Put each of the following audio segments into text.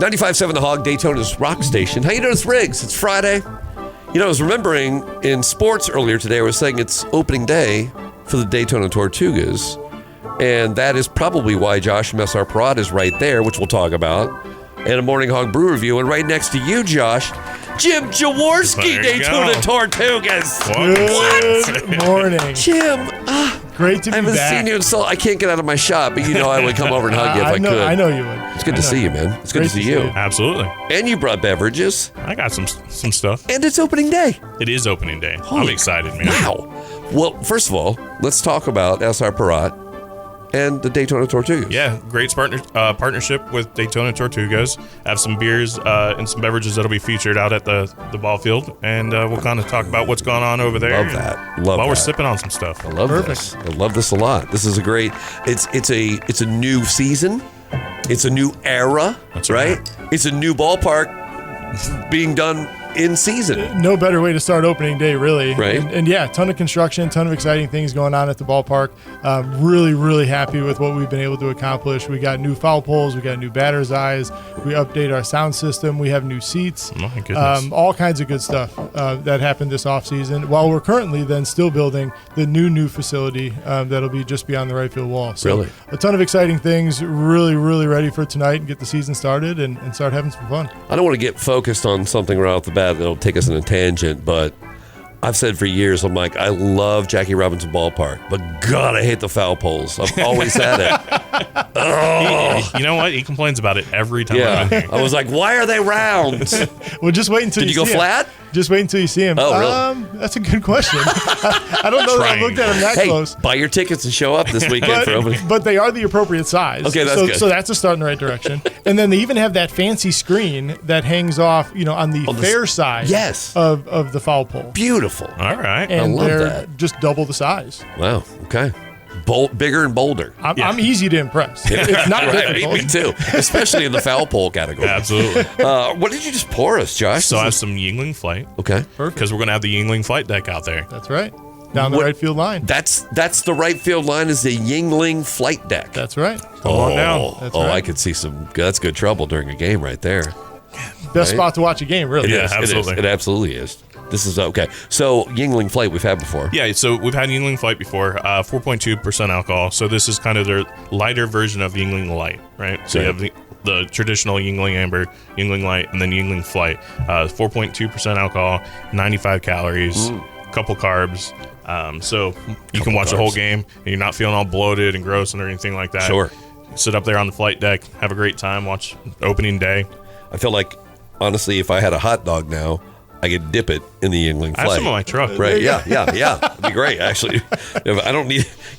95.7 The Hog, Daytona's rock station. How you doing, it's Riggs? It's Friday. I was remembering in sports earlier today, I was saying it's opening day for the Daytona Tortugas. And that is probably why Josh from SRPERROTT is right there, which we'll talk about. And a Morning Hog Brew review. And right next to you, Josh, Jim Jaworski, Daytona Tortugas. Good morning. Jim, great to be back. I haven't seen you in so I can't get out of my shop, but I would come over and hug you if I could. I know you would. It's good to see you, man. It's good to see you. Absolutely. And you brought beverages. I got some stuff. And it's opening day. It is opening day. I'm excited, man. Wow. Well, first of all, let's talk about SRPERROTT and the Daytona Tortugas. Yeah, great partnership with Daytona Tortugas. Have some beers and some beverages that'll be featured out at the ball field, and we'll kind of talk about what's going on over there. Love that. While we're sipping on some stuff. I love this. I love this a lot. This is a great. It's a new season. It's a new era. That's right. It's a new ballpark being done in season. No better way to start opening day, really. Right. And yeah, ton of construction, ton of exciting things going on at the ballpark. Really, really happy with what we've been able to accomplish. We got new foul poles, we got new batter's eyes, we update our sound system, we have new seats. Oh, my goodness. All kinds of good stuff that happened this offseason, while we're currently then still building the new facility that'll be just beyond the right field wall. So really? A ton of exciting things, really, really ready for tonight and get the season started and start having some fun. I don't want to get focused on something right off the bat that'll take us in a tangent, but I've said for years, I'm like, I love Jackie Robinson Ballpark, but God, I hate the foul poles. I've always had it. You know what? He complains about it every time I'm in here. I was like, why are they round? Well, just wait until Did you go see flat? Him. Just wait until you see him. Oh, really? That's a good question. I don't know that I looked at him that close. Buy your tickets and show up this weekend for opening. But they are the appropriate size. Okay, that's good. So that's a start in the right direction. And then they even have that fancy screen that hangs off, on the fair side of the foul pole. Beautiful. All right. And I love they're that. just double the size. Wow. Okay. Bigger and bolder. I'm easy to impress. It's not difficult. Me too, especially in the foul pole category. Absolutely. What did you just pour us, Josh? So I have some Yuengling Flight. Okay. Perfect. Because we're going to have the Yuengling Flight Deck out there. That's right. Down the right field line. That's the right field line is the Yuengling Flight Deck. That's right. Come on down. That's right. I could see that's good trouble during a game right there. Best spot to watch a game, really. Yeah, absolutely. It absolutely is. This is okay. So Yuengling Flight we've had before. Yeah, so we've had Yuengling Flight before, 4.2% alcohol. So this is kind of their lighter version of Yuengling Light, right? So you have the traditional Yuengling Amber, Yuengling Light, and then Yuengling Flight. 4.2% alcohol, 95 calories, couple carbs. So you can watch the whole game, and you're not feeling all bloated and gross and anything like that. Sure. Sit up there on the flight deck, have a great time, watch opening day. I feel like, honestly, if I had a hot dog now, I could dip it in the Yuengling Flight. I have some in my truck. Right? Yeah. It'd be great, actually. You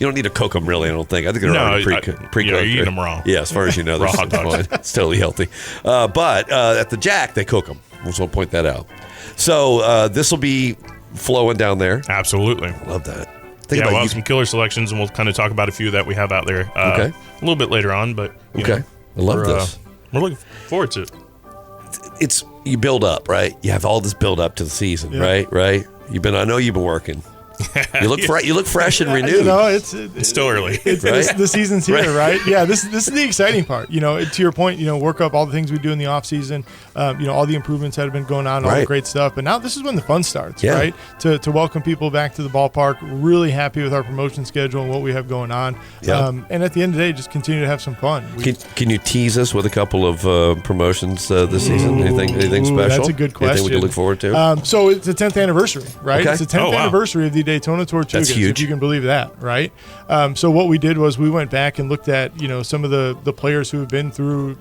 don't need to cook them, really. I don't think. I think they're already pre-cooked. You're eating them raw. Yeah, as far as you know, raw hot dogs. It's totally healthy. But at the Jack, they cook them. I just want to point that out. So this will be flowing down there. Absolutely. I love that. We'll have some killer selections, and we'll kind of talk about a few that we have out there a little bit later on. But I love this. We're looking forward to it. You build up, right? You have all this build up to the season, right? I know you've been working. You look you look fresh and renewed. It's still early. The season's here, right? Yeah, this is the exciting part. To your point, work up all the things we do in the off season. All the improvements that have been going on, all the great stuff. But now this is when the fun starts, right? To welcome people back to the ballpark. Really happy with our promotion schedule and what we have going on. And at the end of the day, just continue to have some fun. Can you tease us with a couple of promotions this season? Anything special? That's a good question. Anything we can look forward to? So it's the 10th anniversary, right? Okay. It's the 10th anniversary of the Daytona Tortugas. That's huge. If you can believe that, right? So what we did was we went back and looked at some of the players who have been through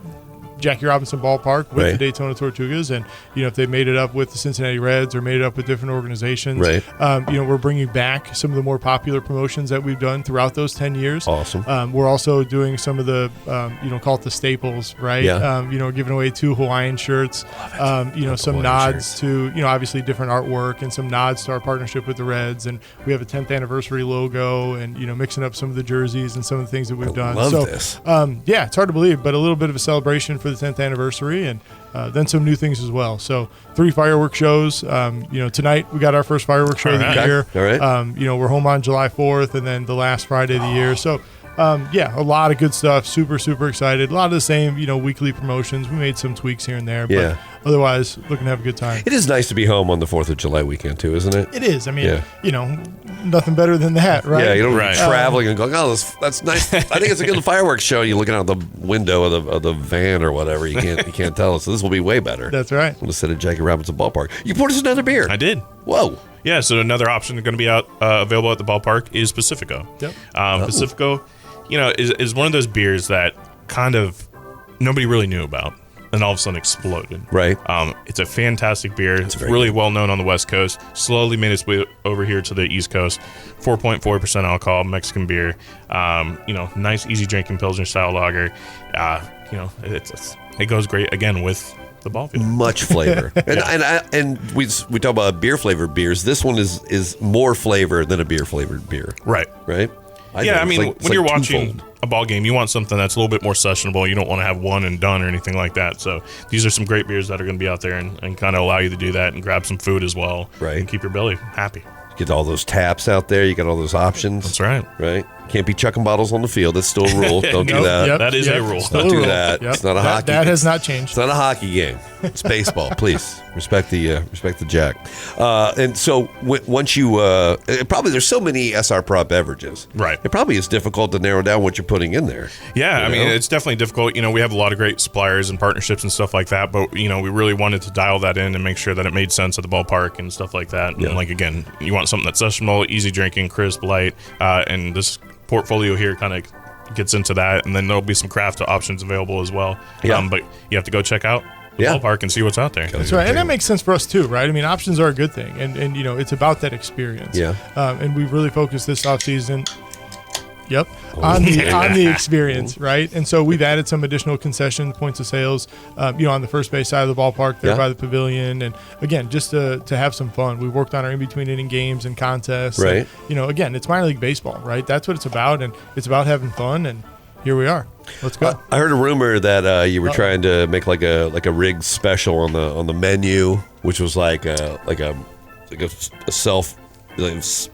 Jackie Robinson Ballpark with the Daytona Tortugas, and if they made it up with the Cincinnati Reds or made it up with different organizations, we're bringing back some of the more popular promotions that we've done throughout those 10 years. Awesome. We're also doing some of the call it the staples, right? Giving away 2 Hawaiian shirts, some nods to obviously different artwork and some nods to our partnership with the Reds, and we have a 10th anniversary logo, and mixing up some of the jerseys and some of the things that we've done. Love this. It's hard to believe, but a little bit of a celebration for the 10th anniversary, and then some new things as well. So 3 fireworks shows. Tonight we got our first fireworks show of the year. All right. We're home on July 4th, and then the last Friday of the year. So yeah, a lot of good stuff. Super, super excited. A lot of the same, weekly promotions. We made some tweaks here and there, but otherwise, looking to have a good time. It is nice to be home on the 4th of July weekend, too, isn't it? It is. I mean, nothing better than that, right? Yeah, you don't be traveling and going, oh, that's nice. I think it's a good fireworks show. You're looking out the window of the van or whatever. You can't tell. So this will be way better. That's right. I'm going to sit at Jackie Robinson Ballpark. You poured us another beer. I did. Whoa. Yeah, so another option going to be out available at the ballpark is Pacifico. Yep. Pacifico, is one of those beers that kind of nobody really knew about, and all of a sudden exploded. Right. It's a fantastic beer. It's really well known on the West Coast. Slowly made its way over here to the East Coast. 4.4% alcohol, Mexican beer. Nice, easy drinking Pilsner style lager. It goes great again with the ball field. Much flavor. And we talk about beer flavored beers. This one is more flavor than a beer flavored beer. Right. When you're watching a ball game, you want something that's a little bit more sessionable. You don't want to have one and done or anything like that. So these are some great beers that are going to be out there and kind of allow you to do that and grab some food as well. Right. And keep your belly happy. Get all those taps out there. You got all those options. That's right. Right. Can't be chucking bottles on the field. That's still a rule. Don't do that. Yep, that is a rule. Don't do that. Yep. It's not a hockey. That has not changed. It's not a hockey game. It's baseball. Please respect the Jack. And so once you probably there's so many SRPERROTT beverages. Right. It probably is difficult to narrow down what you're putting in there. Yeah, it's definitely difficult. We have a lot of great suppliers and partnerships and stuff like that, but we really wanted to dial that in and make sure that it made sense at the ballpark and stuff like that. And again, you want something that's sessionable, easy drinking, crisp, light, and this portfolio here kind of gets into that, and then there'll be some craft options available as well. But you have to go check out the ballpark and see what's out there. That's right, and that makes sense for us too, right? Options are a good thing, and it's about that experience. Yeah. And we really focused this off season. Yep, on the experience, right? And so we've added some additional concession points of sales, on the first base side of the ballpark there by the pavilion, and again, just to have some fun. We worked on our in between inning games and contests, right? And, again, it's minor league baseball, right? That's what it's about, and it's about having fun. And here we are. Let's go. I heard a rumor that you were trying to make like a Riggs special on the menu, which was like a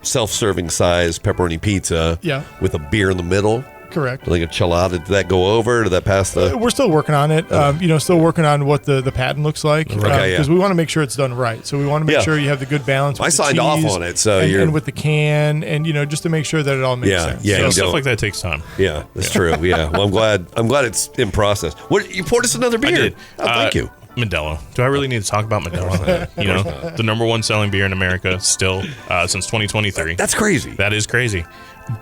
self-serving size pepperoni pizza with a beer in the middle. Correct. Like a chelada. Did that go over? Did that pass the... We're still working on it. Still working on what the patent looks like. Because we want to make sure it's done right. So we want to make sure you have the good balance with I signed off on it. So and with the can, and just to make sure that it all makes sense. Yeah, so stuff like that takes time. Yeah, that's true. Yeah. Well, I'm glad it's in process. What, you poured us another beer? I did. Oh, thank you. Modelo. Do I really need to talk about Modelo? The number one selling beer in America still since 2023. That's crazy. That is crazy.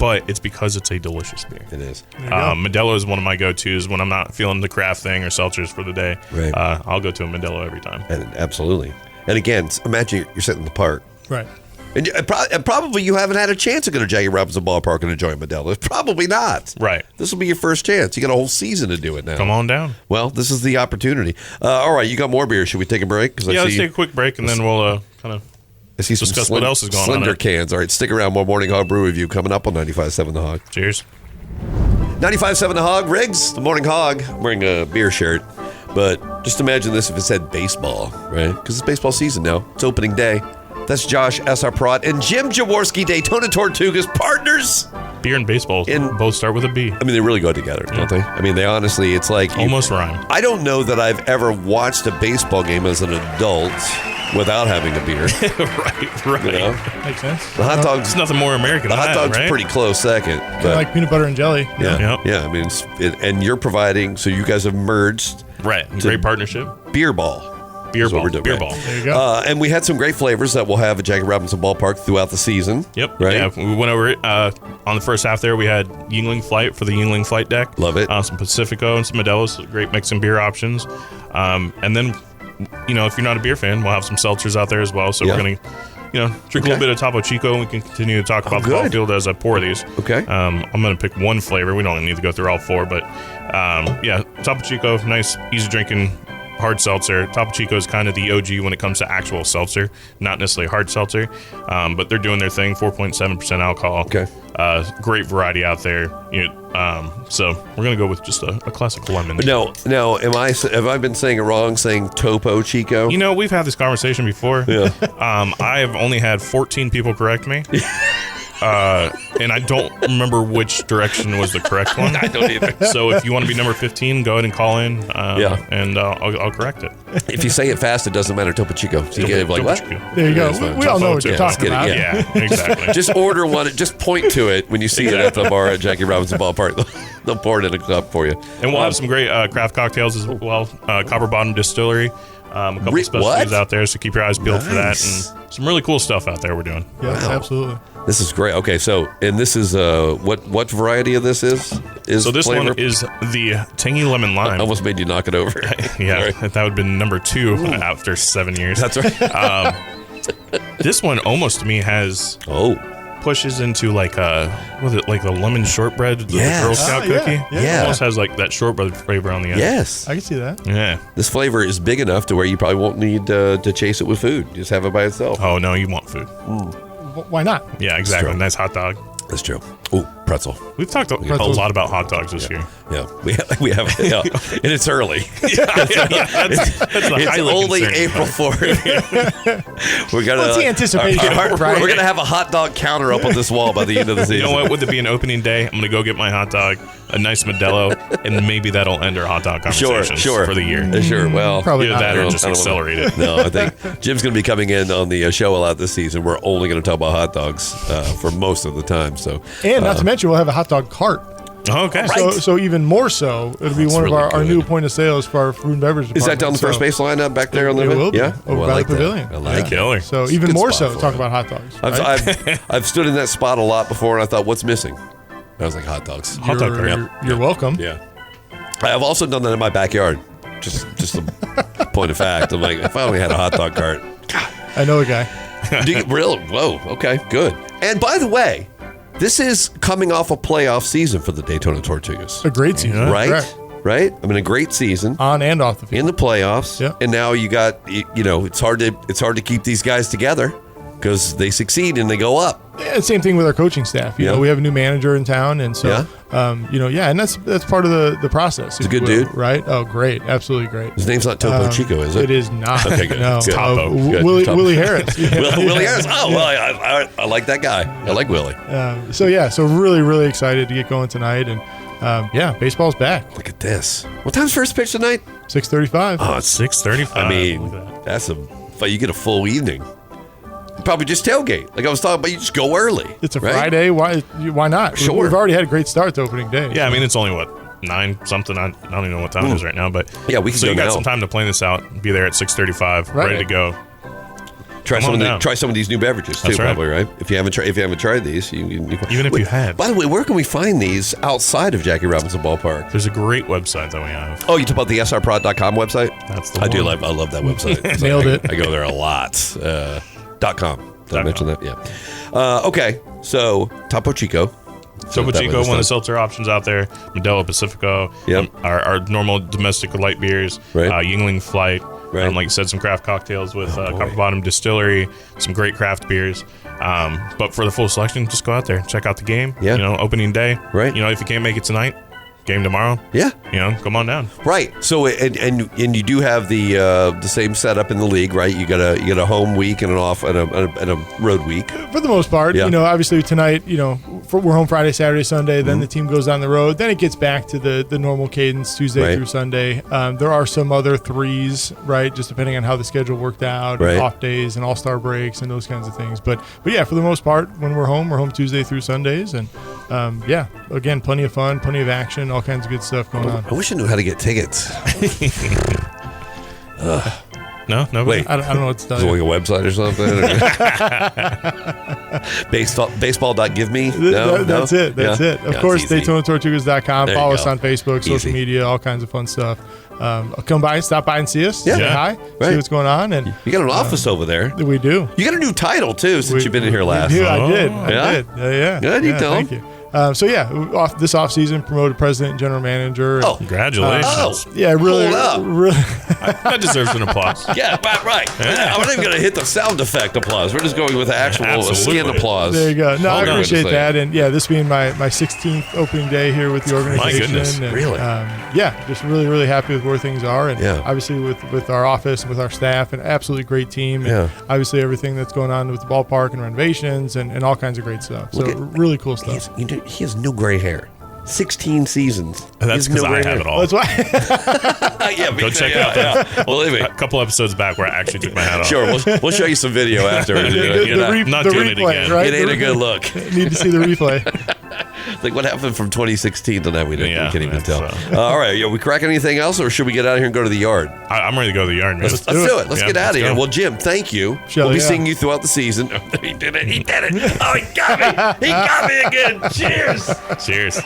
But it's because it's a delicious beer. It is. Modelo is one of my go-tos when I'm not feeling the craft thing or seltzers for the day. Right. I'll go to a Modelo every time. And absolutely. And again, imagine you're sitting in the park. Right. And probably you haven't had a chance to go to Jackie Robinson Ballpark and enjoy Modelo. Probably not. Right. This will be your first chance. You got a whole season to do it now. Come on down. Well, this is the opportunity. All right, you got more beer. Should we take a break? Let's take a quick break, and then we'll kind of discuss what else is going on. Slender cans. All right, stick around. More Morning Hog Brew review coming up on 95.7 The Hog. Cheers. 95.7 The Hog. Riggs, the Morning Hog. I'm wearing a beer shirt. But just imagine this if it said baseball, right? Because it's baseball season now. It's opening day. That's Josh SRPERROTT and Jim Jaworski, Daytona Tortugas partners. Beer and baseball both start with a B. They really go together, don't they? They honestly, it's like... Almost rhyme. I don't know that I've ever watched a baseball game as an adult without having a beer. Right. Makes sense. The hot dog's... It's nothing more American than the hot that, dog's right? pretty close second. But, like peanut butter and jelly. Yeah. And you're providing... So you guys have merged... Right. Great partnership. Beer ball. Beer ball. Beer ball. There you go. And we had some great flavors that we'll have at Jackie Robinson Ballpark throughout the season. Yep. Right? Yeah, we went over it. On the first half there, we had Yuengling Flight for the Yuengling Flight Deck. Love it. Some Pacifico and some Modelo, great mixing beer options. And then, if you're not a beer fan, we'll have some seltzers out there as well. So we're going to, drink a little bit of Topo Chico, and we can continue to talk about the ball field as I pour these. Okay. I'm going to pick one flavor. We don't need to go through all four, but Topo Chico, nice, easy drinking hard seltzer. Topo Chico is kind of the OG when it comes to actual seltzer, not necessarily hard seltzer, but they're doing their thing. 4.7% alcohol. Okay. Great variety out there. So we're gonna go with just a classic lemon. No. Have I been saying it wrong? Saying Topo Chico? We've had this conversation before. Yeah. I have only had 14 people correct me. and I don't remember which direction was the correct one. I don't either. So if you want to be number 15, go ahead and call in. And I'll correct it. If you say it fast, it doesn't matter. Topo Chico. So you get like, what? There you go. We all know what you're Just talking kidding. about. Yeah, exactly. Just order one. Just point to it when you see it at the bar at Jackie Robinson Ballpark. They'll pour it in a cup for you. And we'll have some great craft cocktails as well. Copper Bottom Distillery. A couple specialties out there, so keep your eyes peeled for that. And some really cool stuff out there we're doing. Yeah, absolutely. This is great. Okay, so, and this is, what variety of this is so this flavor? one is the Tangy Lemon Lime. I almost made you knock it over. Yeah, that would have been number 2 after 7 years. That's right. This one almost to me has pushes into like a lemon shortbread, the Girl Scout cookie. Yeah. Almost has like that shortbread flavor on the end. Yes. I can see that. Yeah. This flavor is big enough to where you probably won't need to chase it with food. Just have it by itself. Oh, no, you want food. Why not? Yeah, exactly. True. Nice hot dog. That's true. Ooh, pretzel. We've talked a lot about hot dogs this year. Yeah, we have, and it's early. That's It's only April 4th. We're gonna. What's the anticipation? Right? We're gonna have a hot dog counter up on this wall by the end of the season. You know what? With it being opening day, I'm gonna go get my hot dog, a nice Modelo, and maybe that'll end our hot dog conversations for the year. Sure. Well, probably either not. that or just accelerate it. No, I think Jim's gonna be coming in on the show a lot this season. We're only gonna talk about hot dogs for most of the time. So, and not to mention, we'll have a hot dog cart. Okay. So even more so, it'll be one of really our good. new point of sales for our food and beverage department. is that down the first base line up back there on the It will be. Yeah, Over I by like the pavilion. that. I like it. Killer. So even Good more spot so, for talk it. about hot dogs. Right? I've stood in that spot a lot before, and I thought, what's missing? I was like, hot dogs. Hot dog cart. You're welcome. Yeah. I've also done that in my backyard. Just a point of fact. I'm like, if I only had a hot dog cart. I know a guy. Do you, really? Whoa. Okay, good. And by the way, this is coming off a playoff season for the Daytona Tortugas. A great season. Right? Correct. Right? I mean, a great season. On and off the field. In the playoffs. Yeah. And now you got, it's hard to keep these guys together because they succeed and they go up. Yeah, same thing with our coaching staff. You know, we have a new manager in town, and so, and that's part of the process. He's a good dude, right? Oh, great, absolutely great. His name's not Topo Chico, is it? It is not. Okay, good. No, Good. Topo. Willie Harris. Willie Harris. Oh, well, I like that guy. I like Willie. So really, really excited to get going tonight, and baseball's back. Look at this. What time's first pitch tonight? 6:35. Oh, it's 6:35. I mean, that's you get a full evening. You probably just tailgate. Like I was talking about, you just go early. It's a right? Friday. Why not? Sure. We've already had a great start to opening day. Yeah, I mean, it's only, 9 something. I don't even know what time it is right now, but Yeah, we can so go you got now. some time to plan this out. Be there at 6:35, ready to go. Try Come on some of these new beverages too, That's right. probably, right? If you haven't tried these, Even if you have. By the way, where can we find these outside of Jackie Robinson Ballpark? There's a great website that we have. Oh, you talk about the SRPERROTT.com website? That's the I one. love that website. So Nailed it. I go there a lot. .com. Did I mention that? Yeah. Okay, so Topo Chico. Topo Chico, one of the seltzer options out there. Modelo, Pacifico. Yep. Our normal domestic light beers. Right. Yuengling Flight. Right. Like you said, some craft cocktails with Copper Bottom Distillery. Some great craft beers. But for the full selection, just go out there. Check out the game. Yeah. Opening day. Right. If you can't make it tonight, game tomorrow. Yeah. Come on down. Right. So and you do have the same setup in the league, right? You got a home week and an off and a road week. For the most part, Yeah. Obviously tonight, we're home Friday, Saturday, Sunday. Then the team goes down the road. Then it gets back to the normal cadence Tuesday Right. through Sunday. There are some other threes, right? Just depending on how the schedule worked out, Right. off days and all-star breaks and those kinds of things. But yeah, for the most part, when we're home Tuesday through Sundays, and again, plenty of fun, plenty of action, all kinds of good stuff going on. I wish I knew how to get tickets. No. Wait. I don't know what to tell Is it you. like a website or something? Baseball.giveme? No, That's it. That's it. Of course, DaytonaTortugas.com. There you Follow go. us on Facebook, social Easy. media, all kinds of fun stuff. Come by and stop by and see us. Yeah. Say hi. Right. See what's going on. And You got an office over there. we do. You got a new title too since you've been in here last. I did. Yeah? Yeah. Good, you tell Thank them. you. So yeah, this off season promoted president and general manager. Oh, congratulations! Yeah, really. That deserves an applause. Yeah, right. Yeah. I'm not even going to hit the sound effect applause. We're just going with the actual skin applause. There you go. No, I appreciate that. And yeah, this being my 16th opening day here with the organization. My goodness, and, really? Yeah, just really, really happy with where things are. And obviously with our office and with our staff, an absolutely great team. And obviously everything that's going on with the ballpark and renovations and all kinds of great stuff. So really cool stuff. He has no gray hair. 16 seasons. That's because I have it all. That's why. Go check out a couple episodes back where I actually took my hat off. Sure, we'll show you some video after. Not doing it again. Right? It ain't a good look. Need to see the replay. Like what happened from 2016 to now, we can't even tell. All right, we crack anything else, or should we get out of here and go to the yard? I'm ready to go to the yard, man. Let's do it. Let's get out of here. Well, Jim, thank you. We'll be seeing you throughout the season. He did it. Oh, he got me. He got me again. Cheers. Cheers.